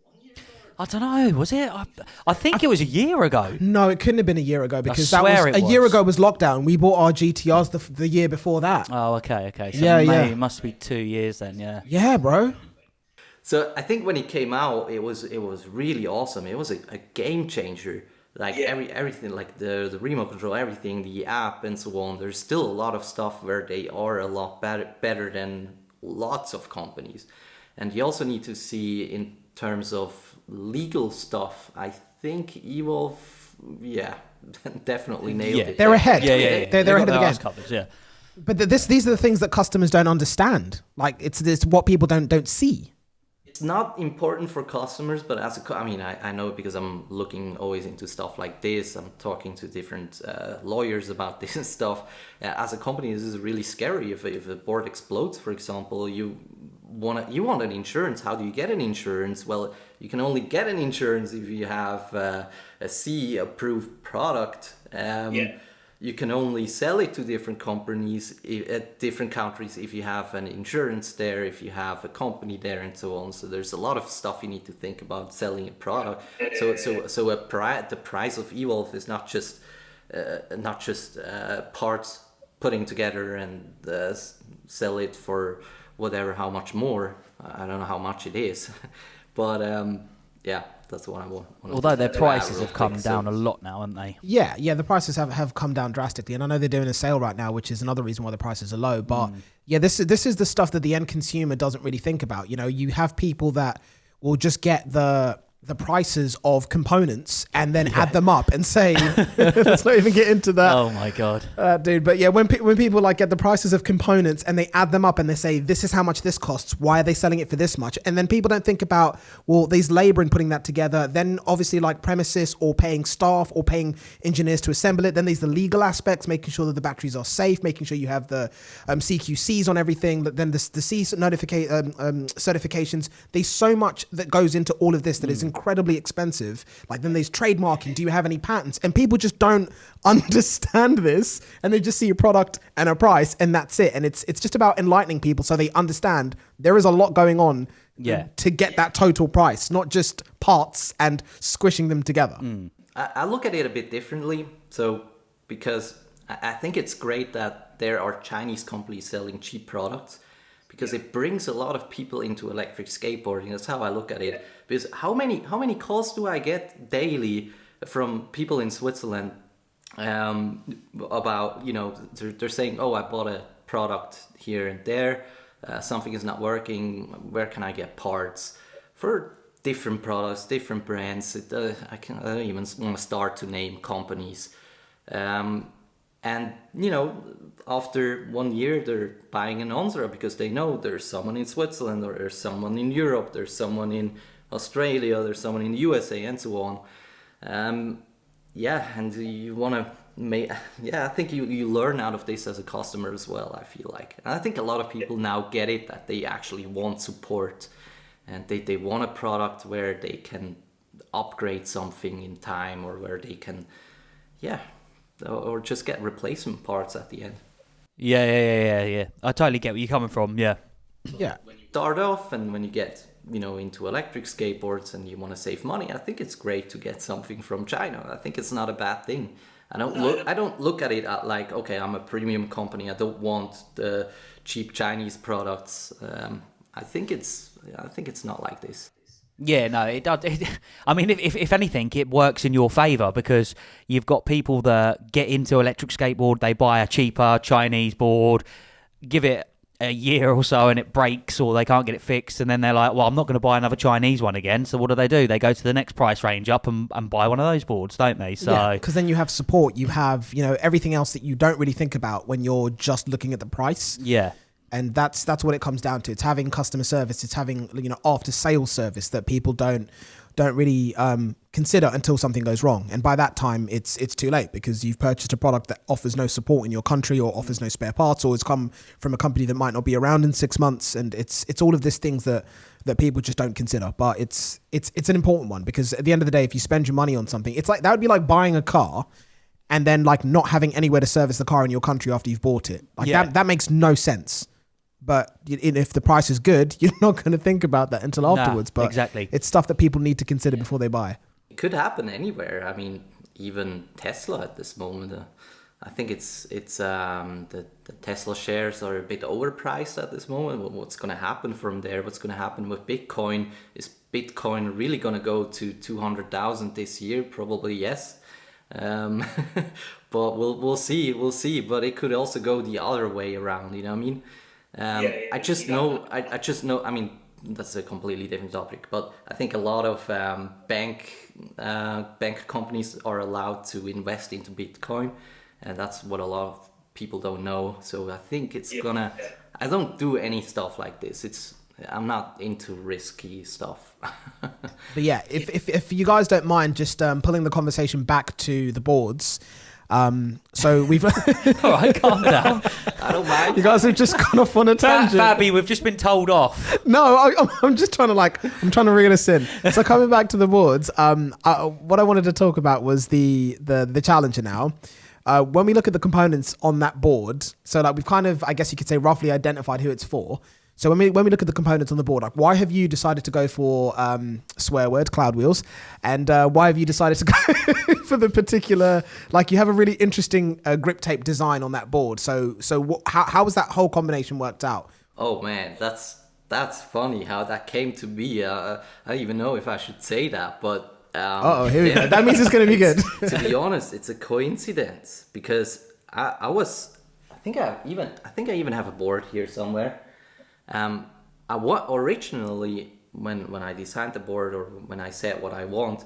I don't know, was it? I think it was a year ago. No, it couldn't have been a year ago, because a year ago was lockdown. We bought our GTRs the year before that. Oh, okay. So it must be 2 years then, yeah. Yeah, bro. So I think when it came out, it was really awesome. It was a game changer. Everything, like the remote control, everything, the app and so on. There's still a lot of stuff where they are a lot better than lots of companies. And you also need to see in terms of legal stuff. I think Evolve, definitely nailed it. They're ahead. Yeah. They're ahead of the game. Covers, yeah. But these are the things that customers don't understand. Like, it's what people don't see. it's not important for customers, but I know because I'm looking always into stuff like this. I'm talking to different lawyers about this and stuff. As a company, this is really scary. If a board explodes, for example, you want an insurance. How do you get an insurance? Well, you can only get an insurance if you have a CE approved product. You can only sell it to different companies at different countries if you have an insurance there, if you have a company there, and so on. So there's a lot of stuff you need to think about selling a product. So the price of Evolve is not just parts putting together and sell it for whatever, how much more. I don't know how much it is, but that's what I want. Although their prices have come down a lot now, haven't they? Yeah, the prices have come down drastically, and I know they're doing a sale right now, which is another reason why the prices are low. But this is the stuff that the end consumer doesn't really think about. You have people that will just get the prices of components and then add them up and say, let's not even get into that. Oh my God. Dude. But yeah, when people like get the prices of components and they add them up and they say, this is how much this costs. Why are they selling it for this much? And then people don't think about, well, there's labor in putting that together. Then obviously like premises or paying staff or paying engineers to assemble it. Then there's the legal aspects, making sure that the batteries are safe, making sure you have the CQCs on everything. Then the C certifications. There's so much that goes into all of this that is incredibly expensive. Like then there's trademarking. Do you have any patents? And people just don't understand this, and they just see a product and a price, and that's it. And it's just about enlightening people so they understand there is a lot going on to get that total price, not just parts and squishing them together. I look at it a bit differently. So because I think it's great that there are Chinese companies selling cheap products, because it brings a lot of people into electric skateboarding. That's how I look at it. Because how many calls do I get daily from people in Switzerland about, they're saying, oh, I bought a product here and there, something is not working, where can I get parts for different products, different brands? I don't even want to start to name companies. And, after 1 year, they're buying an Onsra because they know there's someone in Switzerland, or there's someone in Europe, there's someone in Australia, there's someone in the USA, and so on. And you want to I think you learn out of this as a customer as well, I feel like. And I think a lot of people now get it, that they actually want support, and they want a product where they can upgrade something in time, or where they can, or just get replacement parts at the end. Yeah. I totally get where you're coming from. Yeah. When you start off and when you get into electric skateboards and you want to save money, I think it's great to get something from China. I think it's not a bad thing. I don't look at it like, okay, I'm a premium company, I don't want the cheap Chinese products. I think it's not like this. Yeah, no, it does. I mean, if anything, it works in your favour, because you've got people that get into electric skateboard, they buy a cheaper Chinese board, give it a year or so and it breaks, or they can't get it fixed, and then they're like, well, I'm not going to buy another Chinese one again. So what do? They go to the next price range up and buy one of those boards, don't they? So because then you have support, you have everything else that you don't really think about when you're just looking at the price. Yeah. And that's what it comes down to. It's having customer service. It's having after sales service that people don't really consider until something goes wrong. And by that time, it's too late, because you've purchased a product that offers no support in your country, or offers no spare parts, or it's come from a company that might not be around in 6 months. And it's all of these things that people just don't consider. But it's an important one, because at the end of the day, if you spend your money on something, it's like that would be like buying a car and then like not having anywhere to service the car in your country after you've bought it. Like that makes no sense. But if the price is good, you're not going to think about that until afterwards. But exactly. It's stuff that people need to consider before they buy. It could happen anywhere. I mean, even Tesla at this moment. I think it's the Tesla shares are a bit overpriced at this moment. What's going to happen from there? What's going to happen with Bitcoin? Is Bitcoin really going to go to 200,000 this year? Probably yes. But we'll see. We'll see. But it could also go the other way around. You know what I mean? I just know. I mean, that's a completely different topic. But I think a lot of bank companies are allowed to invest into Bitcoin, and that's what a lot of people don't know. So I think it's gonna. I don't do any stuff like this. I'm not into risky stuff. But yeah, if you guys don't mind just pulling the conversation back to the boards. So we've All right, calm down. I don't mind. you guys have just gone off on a tangent. Fabi, we've just been told off. No, I'm just trying to reel us in. So coming back to the boards, what I wanted to talk about was the Challenger now. When we look at the components on that board, so like we've kind of, I guess you could say, roughly identified who it's for. So when we look at the components on the board, like why have you decided to go for swear word cloud wheels, and why have you decided to go for the particular, like you have a really interesting grip tape design on that board. So how was that whole combination worked out? Oh man, that's funny how that came to be. I don't even know if I should say that, but Here we go. That means it's going to be good. To be honest, it's a coincidence because I think I even have a board here somewhere. Originally when I designed the board, or when I said what I wanted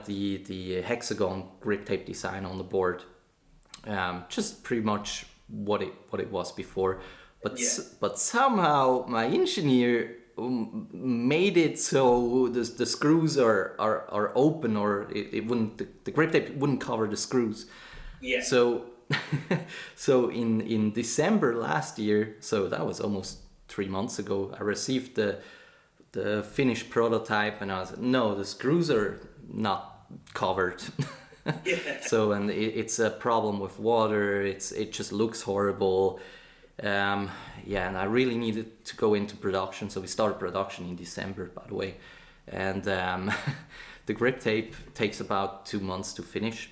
the hexagon grip tape design on the board, just pretty much what it was before. But somehow my engineer made it so the screws are open, or it wouldn't, the grip tape wouldn't cover the screws. Yeah. So in December last year, so that was almost 3 months ago, I received the finished prototype, and I was like, no, the screws are not covered. Yeah. So, and it's a problem with water. It just looks horrible. And I really needed to go into production. So we started production in December, by the way. And the grip tape takes about 2 months to finish.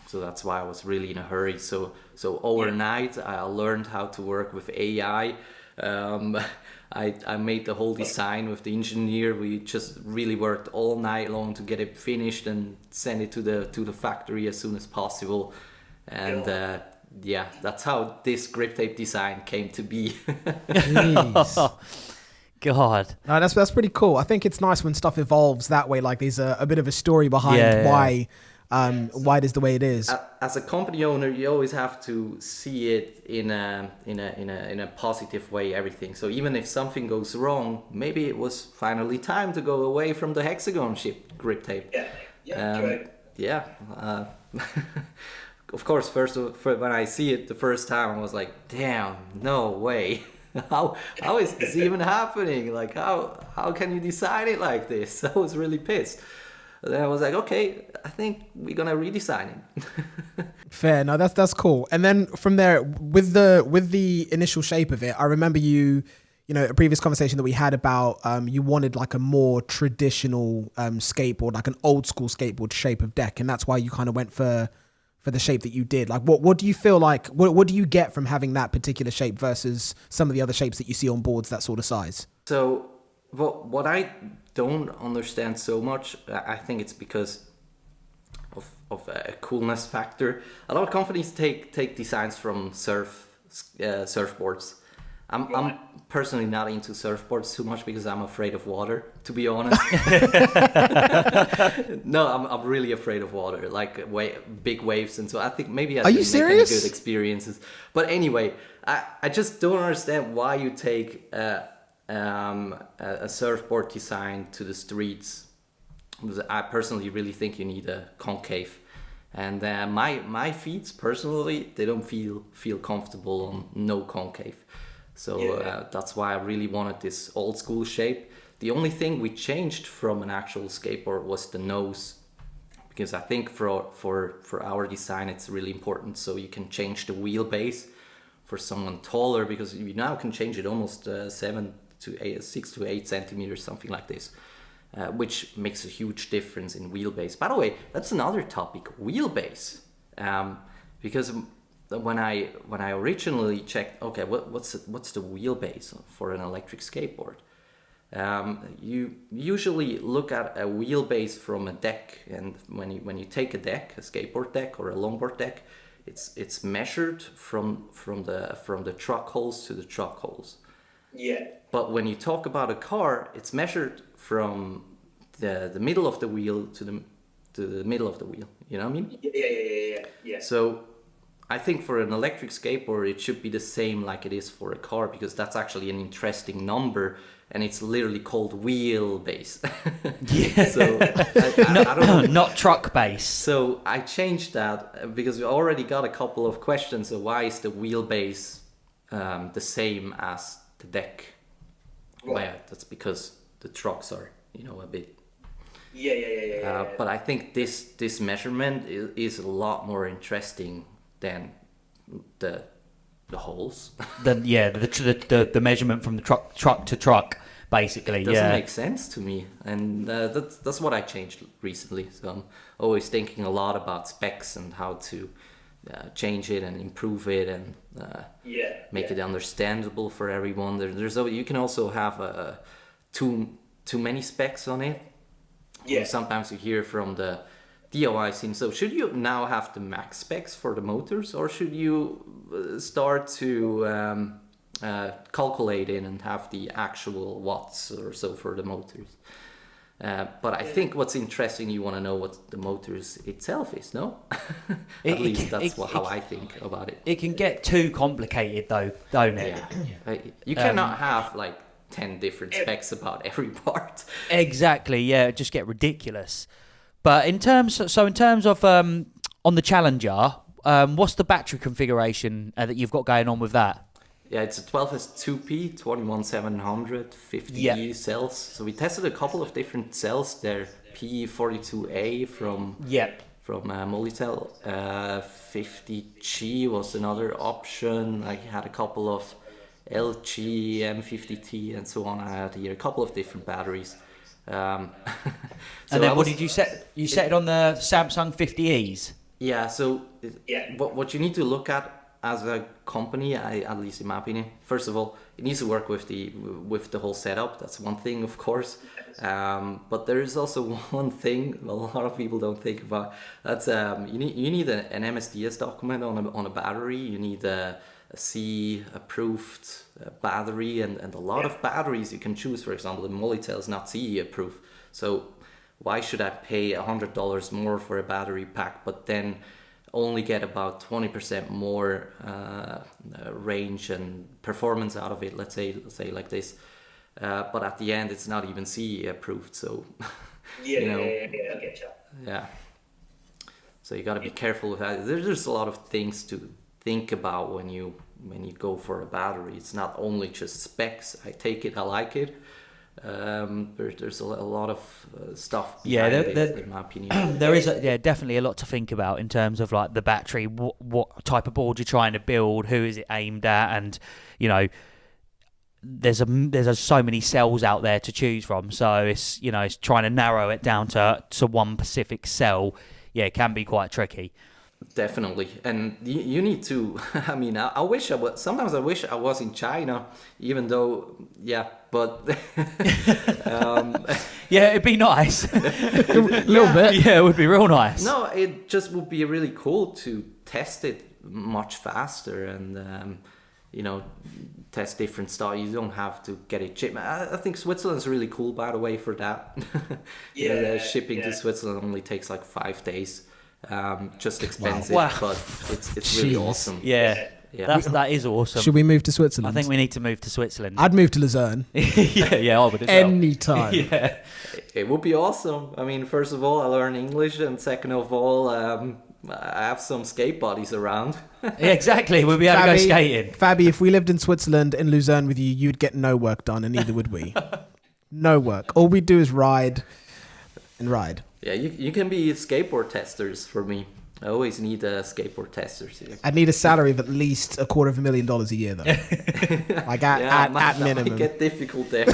So that's why I was really in a hurry. So overnight, I learned how to work with AI. I made the whole design with the engineer. We just really worked all night long to get it finished and send it to the factory as soon as possible. And that's how this grip tape design came to be. Jeez. God. No, that's pretty cool. I think it's nice when stuff evolves that way. Like there's a bit of a story behind why it is the way it is. As a company owner, you always have to see it in a positive way, everything. So even if something goes wrong, maybe it was finally time to go away from the hexagon ship grip tape. Yeah. Of course, when I see it the first time, I was like, damn, no way. How is this even happening? Like, how can you design it like this? I was really pissed. Then I was like, okay, I think we're gonna redesign it. Fair, no, that's cool. And then from there, with the initial shape of it, I remember a previous conversation that we had about you wanted like a more traditional skateboard, like an old school skateboard shape of deck, and that's why you kind of went for the shape that you did. Like, what do you feel like? What do you get from having that particular shape versus some of the other shapes that you see on boards that sort of size? So, what I don't understand so much, I think it's because of a coolness factor. A lot of companies take designs from surfboards. I'm personally not into surfboards too much because I'm afraid of water, to be honest. No, I'm really afraid of water, like big waves, and so I think maybe I didn't make any good experiences. But anyway, I just don't understand why you take a surfboard design to the streets. I personally really think you need a concave, and my feet personally, they don't feel comfortable on no concave. So that's why I really wanted this old school shape. The only thing we changed from an actual skateboard was the nose, because I think for our design it's really important. So you can change the wheelbase for someone taller, because you now can change it almost 6 to 8 centimeters, something like this, which makes a huge difference in wheelbase. By the way, that's another topic, wheelbase, because when I originally checked, okay, what's the wheelbase for an electric skateboard? You usually look at a wheelbase from a deck, and when you take a deck, a skateboard deck or a longboard deck, it's measured from the truck holes to the truck holes. Yeah. But when you talk about a car, it's measured from the middle of the wheel to the middle of the wheel. You know what I mean? Yeah. So I think for an electric skateboard, it should be the same like it is for a car, because that's actually an interesting number, and it's literally called wheelbase. Yeah. So I don't know. Not truck base. So I changed that because we already got a couple of questions. So why is the wheelbase the same as the deck? Right. Well, that's because the trucks are, a bit. Yeah. But I think this measurement is a lot more interesting than the holes. The measurement from the truck to truck, basically. It doesn't make sense to me, and that's what I changed recently. So I'm always thinking a lot about specs and how to change it and improve it and make it understandable for everyone. You can also have too many specs on it. Yeah. Sometimes you hear from the DIY scene. So should you now have the max specs for the motors, or should you start to calculate it and have the actual watts or so for the motors? But I think what's interesting, you want to know what the motors itself is, no? At least that's how I think about it. It can get too complicated though, don't it? Yeah. You cannot have like 10 different specs about every part. Exactly, yeah, it'd just get ridiculous. But in terms of on the Challenger, what's the battery configuration that you've got going on with that? Yeah, it's a 12S2P 21700 50 cells. So we tested a couple of different cells there. P42A from Molitel. 50G was another option. I had a couple of LG M50T and so on. I had here a couple of different batteries. And then what did you set? You set it on the Samsung 50Es. Yeah. So what you need to look at as a company, at least in my opinion, first of all, it needs to work with the whole setup. That's one thing, of course. But there is also one thing a lot of people don't think about. That's you need an MSDS document on a battery. You need a CE approved battery, and a lot of batteries you can choose. For example, the Molitel is not CE approved, so why should I pay $100 more for a battery pack, but then only get about 20% more range and performance out of it? Let's say like this, but at the end it's not even CE approved. So I get you. Yeah. So you got to be careful with that. There's a lot of things to think about when you go for a battery. It's not only just specs. I take it, I like it. There's a lot of stuff behind it, in my opinion. There is definitely a lot to think about in terms of like the battery, what type of board you're trying to build, who is it aimed at, and there's so many cells out there to choose from. So it's it's trying to narrow it down to one specific cell. Yeah, it can be quite tricky. Definitely, and you need to. I mean, I wish I was. Sometimes I wish I was in China, even though, but it'd be nice. A little bit. Yeah, it would be real nice. No, it just would be really cool to test it much faster and test different stuff. You don't have to get it shipped. I think Switzerland's really cool, by the way, for that. Shipping to Switzerland only takes like 5 days. Just expensive, but it's really awesome. Yeah. That is awesome. Should we move to Switzerland? I think we need to move to Switzerland. I'd move to Luzerne. I would as well. Anytime. Yeah. It would be awesome. I mean, first of all, I learn English, and second of all, I have some skate buddies around. Exactly. We'll be able to go skating. Fabi, if we lived in Switzerland, in Luzerne with you, you'd get no work done, and neither would we. No work. All we do is ride and ride. Yeah, you can be skateboard testers for me. I always need skateboard testers here. I'd need a salary of at least $250,000 a year, though. Like at minimum. Might get difficult there.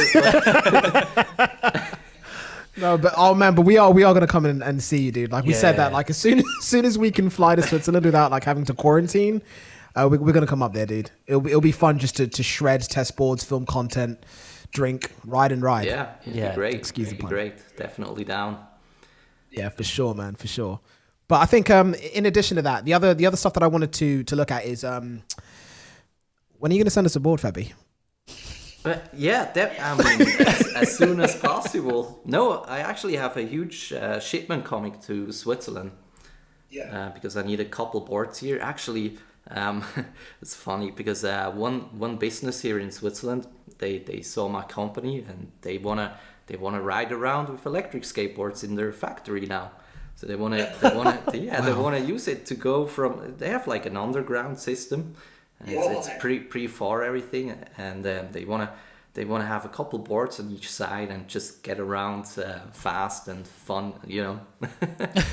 No, but we are going to come in and see you, dude. Like we said that, like as soon as we can fly to Switzerland without like having to quarantine, we're going to come up there, dude. It'll be fun just to shred, test boards, film content, drink, ride and ride. Yeah, it'd be great. Excuse the pun. Great, definitely down. Yeah, for sure, man, for sure. But I think in addition to that, the other stuff that I wanted to look at is when are you going to send us a board, Fabi? As soon as possible. No, I actually have a huge shipment coming to Switzerland. Because I need a couple boards here. Actually, It's funny because one business here in Switzerland, they saw my company and they wanna ride around with electric skateboards in their factory now. So they wanna they wanna use it to go from. They have like an underground system, and it's pretty far everything, and they wanna have a couple boards on each side and just get around fast and fun, you know.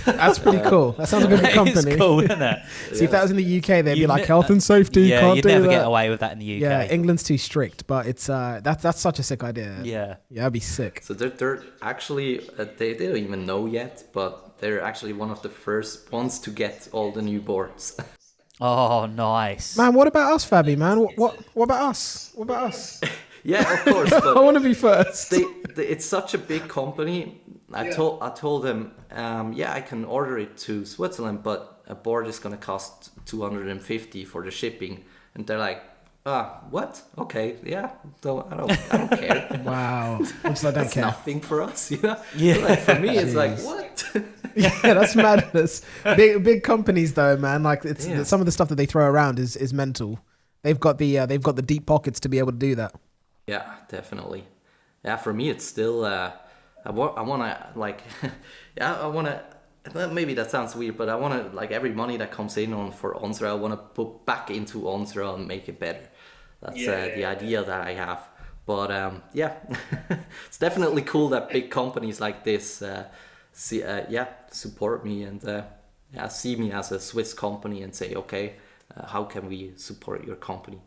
That's pretty cool. That sounds like a good company. It's cool, isn't it? See, if that was in the UK, they'd be like health and safety. Yeah, can't you'd do never that. get away with that in the UK. Yeah, England's too strict, but it's that's such a sick idea. Yeah, that'd be sick. So they're actually they don't even know yet, but they're actually one of the first ones to get all the new boards. Oh, nice. Man, what about us, Fabi? Man, what about us? What about us? Yeah, of course. But I want to be first. it's such a big company. I told them, I can order it to Switzerland, but a board is gonna cost 250 for the shipping, and they're like, what? Okay, yeah. So I don't care. Wow, I don't That's care. nothing for us, you know. Yeah. Like, for me, it's like what? Yeah, that's madness. Big companies though, man. Like some of the stuff that they throw around is mental. They've got the deep pockets to be able to do that. Yeah, definitely. Yeah, for me, it's still. I wanna like, I wanna. Maybe that sounds weird, but I wanna like every money that comes in for Onsra, I wanna put back into Onsra and make it better. That's the idea that I have. But it's definitely cool that big companies like this support me and see me as a Swiss company and say, okay, how can we support your company?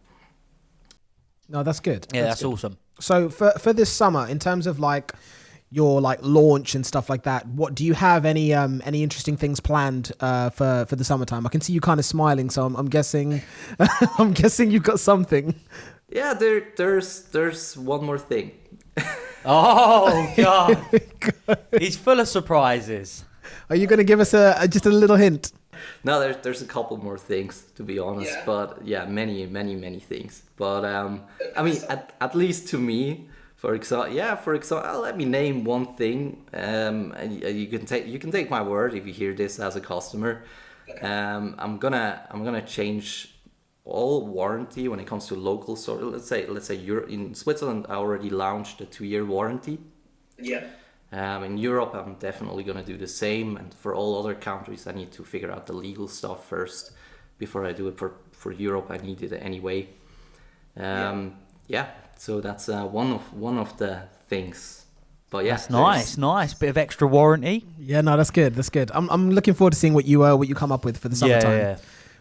No, that's good. Yeah, that's good. awesome. So for this summer, in terms of like your like launch and stuff like that, what do you have any interesting things planned for the summertime? I can see you kind of smiling, so I'm guessing I'm guessing you've got something. Yeah, there's one more thing. Oh God, he's full of surprises. Are you going to give us just a little hint? No, there's a couple more things, to be honest, but many things. But I mean, at least to me, for example, let me name one thing. And you can take my word if you hear this as a customer. I'm gonna change all warranty when it comes to local. So let's say you're in Switzerland. I already launched a 2-year warranty. Yeah. In Europe, I'm definitely going to do the same, and for all other countries, I need to figure out the legal stuff first before I do it. For Europe, I need it anyway. So that's one of the things. But yeah, that's nice bit of extra warranty. Yeah, no, that's good. I'm looking forward to seeing what you come up with for the summertime. Yeah.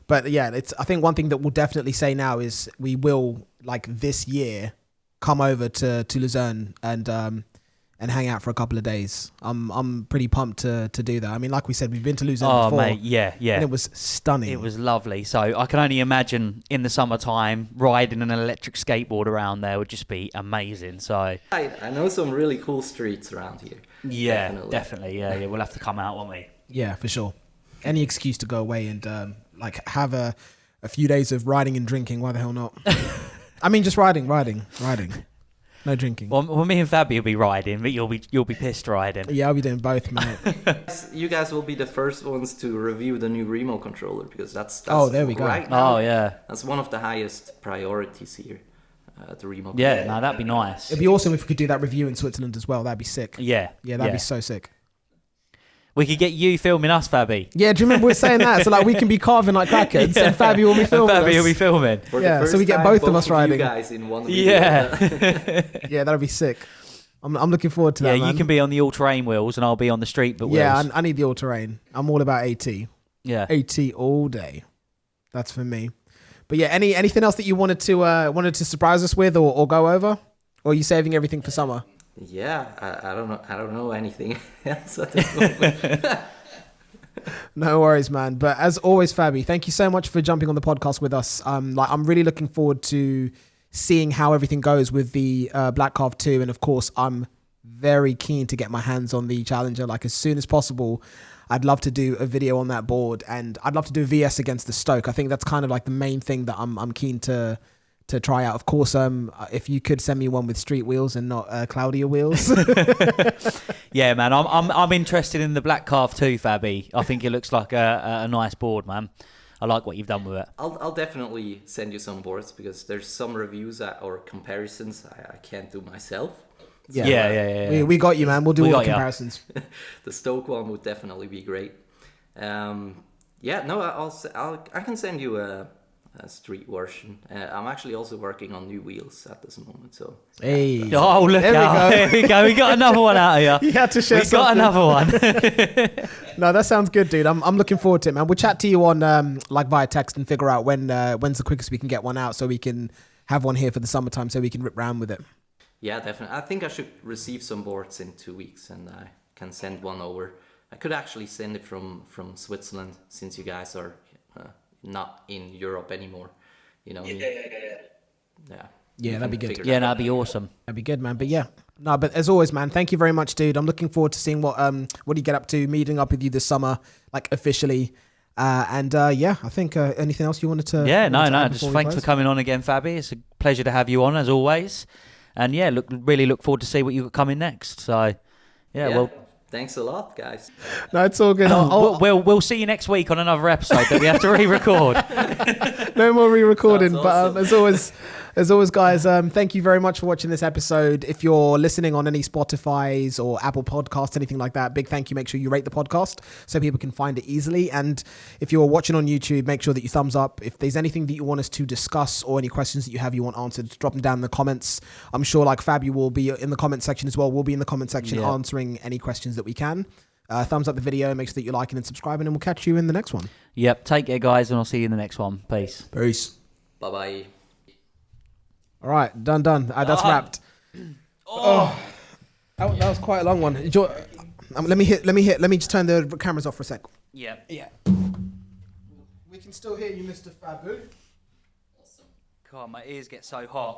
But yeah, I think one thing that we'll definitely say now is we will, like, this year come over to Luzerne and hang out for a couple of days. I'm pretty pumped to do that. I mean, like we said, we've been to Luzerne before. Mate, yeah. And it was stunning. It was lovely. So I can only imagine in the summertime riding an electric skateboard around there would just be amazing. So I know some really cool streets around here. Yeah, definitely. Yeah. We'll have to come out, won't we? Yeah, for sure. Any excuse to go away and like have a few days of riding and drinking. Why the hell not? I mean, just riding. No drinking. Well, me and Fabi will be riding, but you'll be pissed riding. Yeah, I'll be doing both, mate. You guys will be the first ones to review the new remote controller, because that's there we go. Right now, Oh yeah, that's one of the highest priorities here. The remote. yeah. controller. No, that'd be nice. It'd be awesome if we could do that review in Switzerland as well. That'd be sick. Yeah, that'd be so sick. We could get you filming us, Fabi. Yeah, do you remember we were saying that? So like we can be carving like crackheads, and Fabi will be filming. Fabi will be us. filming. For the Yeah, first so we get time, both of us riding. You guys in one video. Yeah. Yeah, that'd be sick. I'm looking forward to Yeah, that. you man. can be on the all-terrain wheels, and I'll be on the street but Yeah, wheels. I need the all-terrain. I'm all about AT. Yeah. AT all day. That's for me. But yeah, anything else that you wanted to surprise us with or go over, or are you saving everything for summer? Yeah, I don't know anything else at this moment. No worries, man. But as always, Fabi, thank you so much for jumping on the podcast with us. I'm really looking forward to seeing how everything goes with the Black Carve 2, and of course, I'm very keen to get my hands on the Challenger like as soon as possible. I'd love to do a video on that board, and I'd love to do a VS against the Stoke. I think that's kind of like the main thing that I'm keen to try out. Of course, if you could send me one with street wheels and not cloudier wheels. Yeah, man. I'm interested in the Black Carve too, Fabi. I think it looks like a nice board, man. I like what you've done with it. I'll definitely send you some boards because there's some reviews or comparisons I can't do myself. Yeah. We got you, man. We'll do We all the got ya. comparisons. The Stoke one would definitely be great. I can send you a street version. I'm actually also working on new wheels at this moment, so Hey. Oh, look There we out. go. There we go. We got another one out of you. You had to share We got something. another one. No, that sounds good, dude. I'm looking forward to it, man. We'll chat to you on like via text and figure out when's the quickest we can get one out, so we can have one here for the summertime, so we can rip round with it. yeah, definitely. I think I should receive some boards in 2 weeks, and I can send one over. I could actually send it from Switzerland, since you guys are not in Europe anymore. You know. Yeah. Yeah, that'd be good. Yeah, that'd be awesome. That'd be good, man. But yeah, no, but as always, man, thank you very much, dude. I'm looking forward to seeing what you get up to, meeting up with you this summer, like officially. Yeah, I think anything else you wanted to? Yeah, no. add Just before we thanks close? for coming on again, Fabi. It's a pleasure to have you on as always. And yeah, really look forward to see what you got coming next. So yeah, well. Thanks a lot, guys. No, it's all good. We'll see you next week on another episode that we have to re-record. No more re-recording. Sounds But as always, guys, thank you very much for watching this episode. If you're listening on any Spotify's or Apple Podcasts, anything like that, big thank you. Make sure you rate the podcast so people can find it easily. And if you're watching on YouTube, make sure that you thumbs up. If there's anything that you want us to discuss or any questions that you want answered, drop them down in the comments. I'm sure like Fabi will be in the comment section as well. We'll be in the comment section answering any questions that we can. Thumbs up the video, make sure that you're liking and subscribing, and we'll catch you in the next one. Yep, take care, guys, and I'll see you in the next one. Peace. Bye-bye. All right, done. That's wrapped. That was quite a long one. Let me just turn the cameras off for a sec. Yeah. We can still hear you, Mr. Fabu. God, my ears get so hot.